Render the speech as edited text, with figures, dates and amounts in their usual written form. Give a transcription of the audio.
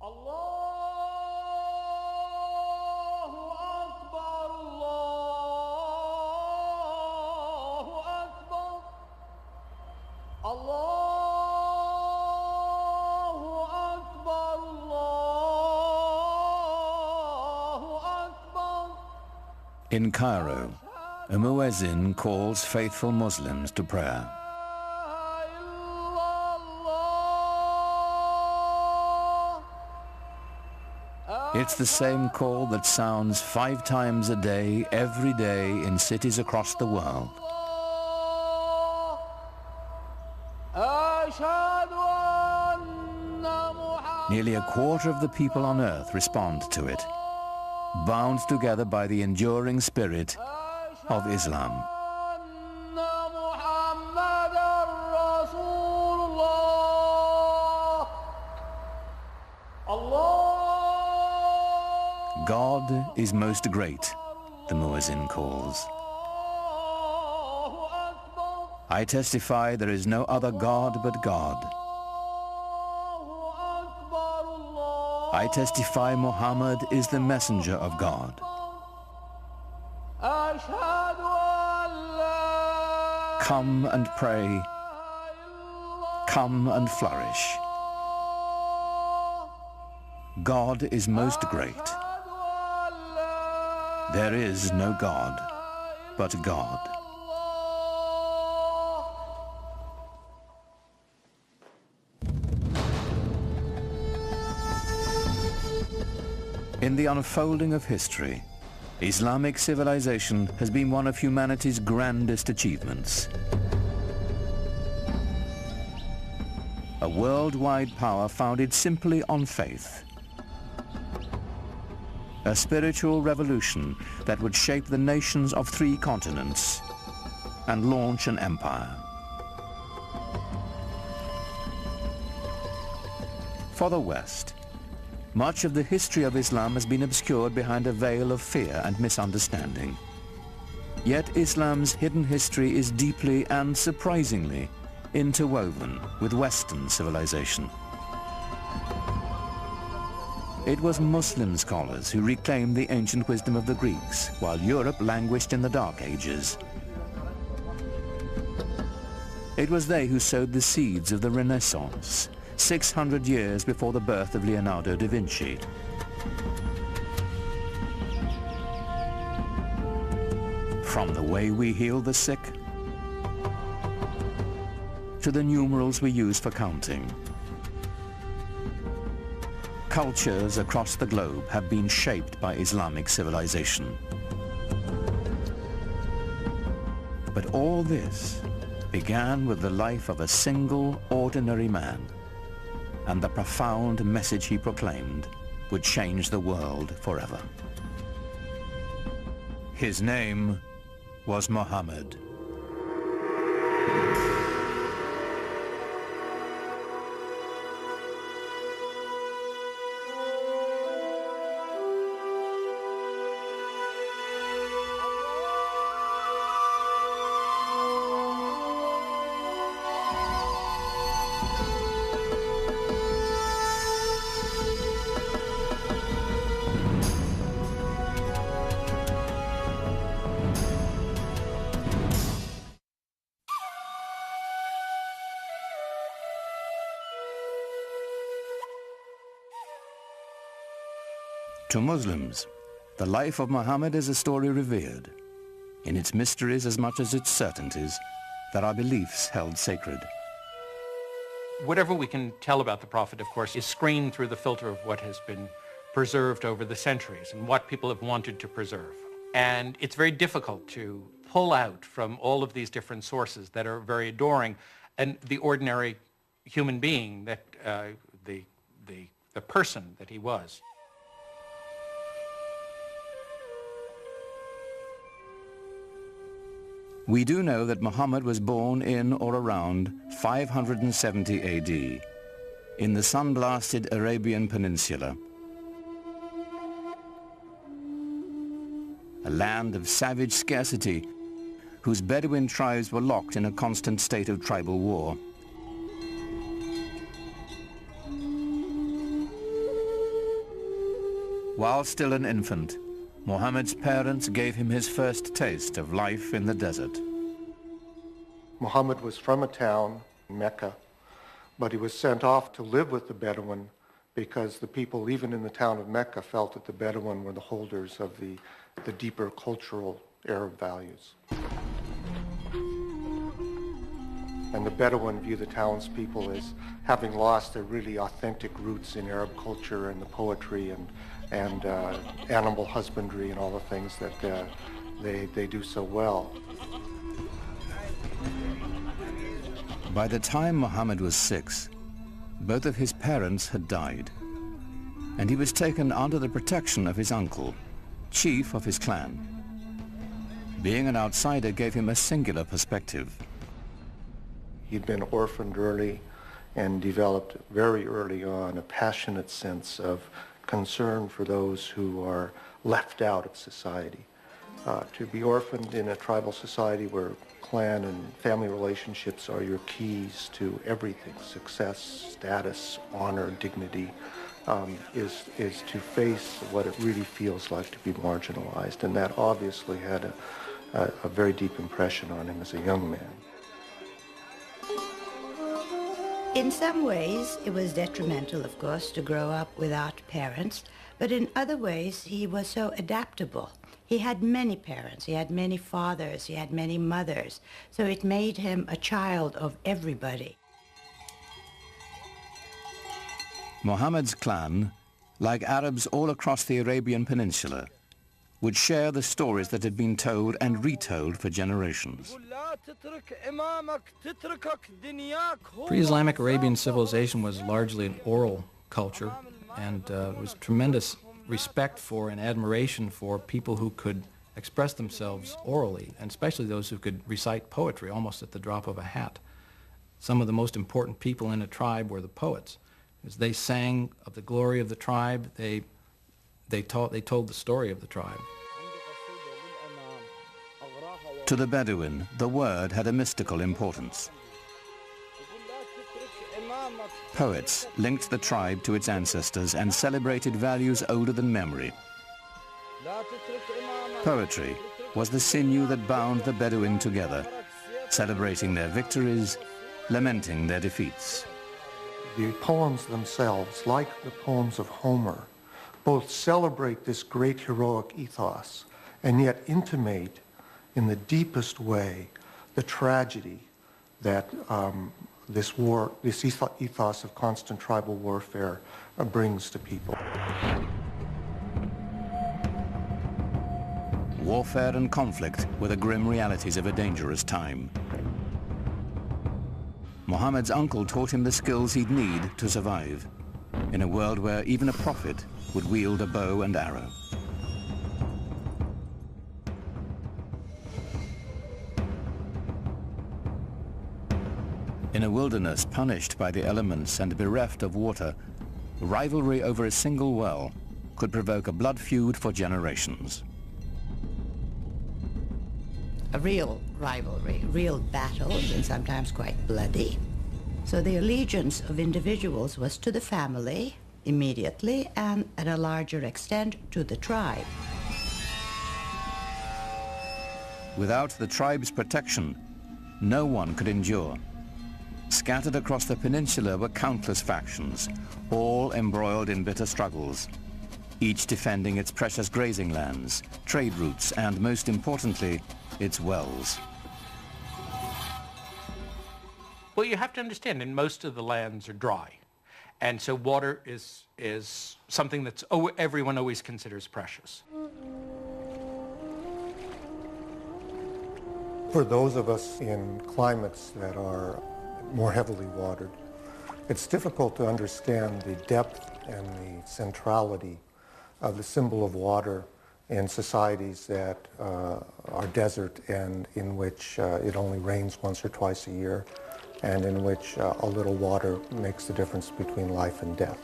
Allahu Akbar, Allahu Akbar, Allahu Akbar, Allahu Akbar. In Cairo, a muezzin calls faithful Muslims to prayer. It's the same call that sounds 5 times a day, every day, in cities across the world. Nearly a quarter of the people on earth respond to it, bound together by the enduring spirit of Islam. God is most great, the muezzin calls. I testify there is no other God but God. I testify Muhammad is the messenger of God. Come and pray. Come and flourish. God is most great. There is no God but God. In the unfolding of history, Islamic civilization has been one of humanity's grandest achievements. A worldwide power founded simply on faith. A spiritual revolution that would shape the nations of 3 continents and launch an empire. For the West, much of the history of Islam has been obscured behind a veil of fear and misunderstanding. Yet Islam's hidden history is deeply and surprisingly interwoven with Western civilization. It was Muslim scholars who reclaimed the ancient wisdom of the Greeks, while Europe languished in the Dark Ages. It was they who sowed the seeds of the Renaissance, 600 years before the birth of Leonardo da Vinci. From the way we heal the sick, to the numerals we use for counting, cultures across the globe have been shaped by Islamic civilization. But all this began with the life of a single, ordinary man, and the profound message he proclaimed would change the world forever. His name was Muhammad. To Muslims, the life of Muhammad is a story revered, in its mysteries as much as its certainties, that our beliefs held sacred. Whatever we can tell about the Prophet, of course, is screened through the filter of what has been preserved over the centuries and what people have wanted to preserve. And it's very difficult to pull out from all of these different sources that are very adoring and the ordinary human being that the person that he was. We do know that Muhammad was born in or around 570 AD in the sun-blasted Arabian Peninsula, a land of savage scarcity whose Bedouin tribes were locked in a constant state of tribal war. While still an infant, Muhammad's parents gave him his first taste of life in the desert. Muhammad was from a town, Mecca, but he was sent off to live with the Bedouin because the people, even in the town of Mecca, felt that the Bedouin were the holders of the deeper cultural Arab values. And the Bedouin view the townspeople as having lost their really authentic roots in Arab culture and the poetry and animal husbandry and all the things that they do so well. By the time Muhammad was 6, both of his parents had died, and he was taken under the protection of his uncle, chief of his clan. Being an outsider gave him a singular perspective. He'd been orphaned early and developed very early on a passionate sense of concern for those who are left out of society. To be orphaned in a tribal society where clan and family relationships are your keys to everything, success, status, honor, dignity, is to face what it really feels like to be marginalized. And that obviously had a very deep impression on him as a young man. In some ways, it was detrimental, of course, to grow up without parents, but in other ways, he was so adaptable. He had many parents, he had many fathers, he had many mothers, so it made him a child of everybody. Muhammad's clan, like Arabs all across the Arabian Peninsula, would share the stories that had been told and retold for generations. Pre-Islamic Arabian civilization was largely an oral culture, and was tremendous respect for and admiration for people who could express themselves orally, and especially those who could recite poetry almost at the drop of a hat. Some of the most important people in a tribe were the poets. As they sang of the glory of the tribe, they told the story of the tribe. To the Bedouin, the word had a mystical importance. Poets linked the tribe to its ancestors and celebrated values older than memory. Poetry was the sinew that bound the Bedouin together, celebrating their victories, lamenting their defeats. The poems themselves, like the poems of Homer, both celebrate this great heroic ethos and yet intimate in the deepest way the tragedy that this ethos of constant tribal warfare brings to people. Warfare and conflict were the grim realities of a dangerous time. Muhammad's uncle taught him the skills he'd need to survive in a world where even a prophet would wield a bow and arrow. In a wilderness punished by the elements and bereft of water, rivalry over a single well could provoke a blood feud for generations. A real rivalry, real battles, and sometimes quite bloody. So the allegiance of individuals was to the family, immediately, and at a larger extent to the tribe. Without the tribe's protection, no one could endure. Scattered across the peninsula were countless factions, all embroiled in bitter struggles, each defending its precious grazing lands, trade routes, and most importantly, its wells. Well, you have to understand, and most of the lands are dry. And so water is something that's everyone always considers precious. For those of us in climates that are more heavily watered, it's difficult to understand the depth and the centrality of the symbol of water in societies that are desert and in which it only rains once or twice a year, and in which a little water makes the difference between life and death.